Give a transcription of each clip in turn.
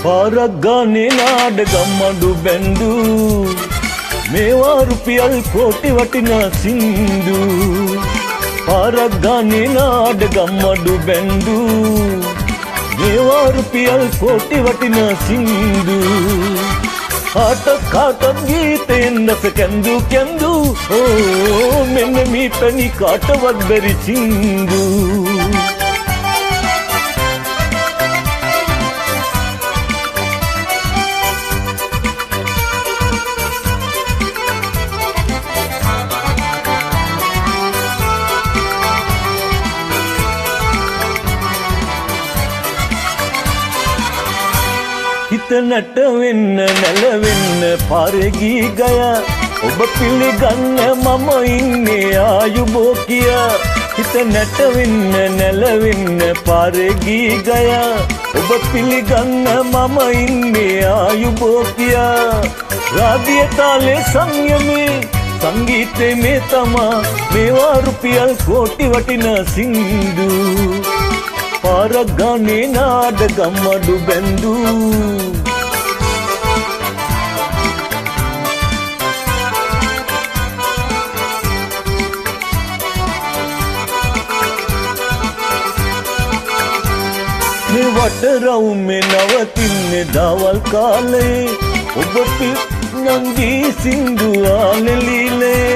පාරක් ගානේ නාඩගම්මඩු බැන්දු මේවා රුපියල් කෝටි වටිනා සින්දු පාරක් ගානේ නාඩගම්මඩු බැන්දු මේවා රුපියල් කෝටි වටිනා සින්දු කාට ගීතෙන් රස කැඳු කැඳු මෙන්න මේ පැණි කාටවත් බැරි සින්දු හිත නැට වෙන්න නැලවෙන්න පාරේ ගී ගයා ඔබ පිළිගන්න මම ඉන්නේ ආයුබෝ කියා හිත නැට වෙන්න නැලවෙන්න පාරේ ගී ගයා ඔබ පිළිගන්න මම ඉන්නේ ආයුබෝ කියා රාදිය තාලේ සංයමේ සංගීතේ මේ තමා මේවා රුපියල් කෝටි වටිනා සින්දු පාරක් ගානේ නාඩගම්මඩු බැන්දු මේ වටරවුමේ නවතින්නේ දවල් කාලේ ඔබ පින්නංගී සින්දු ආනෙලිලේ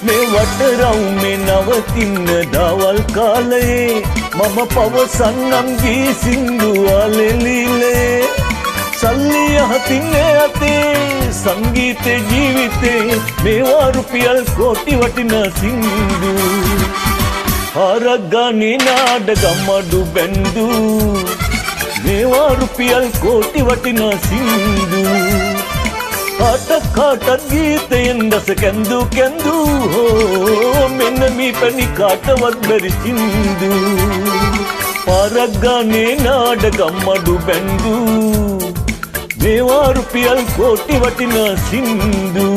මේ වටරවුමේ නවතින්න දවල් කාලේ මම පවසන්නම් ගී සින්දු ආනෙලිලේ සල්ලි අහතින්නේ අතේ සංගීතේ ජීවිතේ මේවා රුපියල් කෝටි වටිනා සින්දු පාරක් ගානේ නාඩගම්මඩු බැන්දු මේවා රුපියල් කෝටි වටිනා සින්දු කාට ගීතයෙන් රස කැඳු කැඳු මෙන්න මේ පැණි කාටවත් බැරි සින්දු පාරක් ගානේ නාඩගම්මඩු බැන්දු මේවා රුපියල් කෝටි වටිනා සින්දු